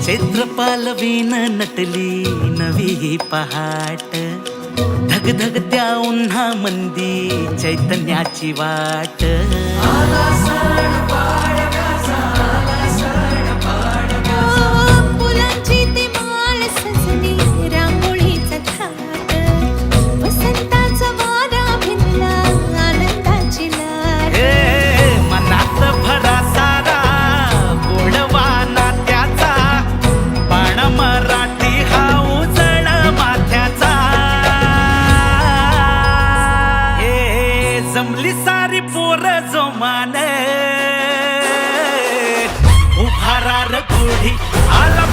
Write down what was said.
क्षेत्रपालवीन नटली नवी ही पहाट, धगधगत्या उन्हा मंदी चैतन्याची वाट. फुलांची ती माळ सजली रांगोळीचा थाट, वसंताचा वारा भिनला आनंदाची लाट. हे मनात भरा सारा गोडवा नात्याचा, बाण मराठी हा उजळ माथ्याचा. हे जमली सारी पोर जोमाने, उभारा र गुढी आला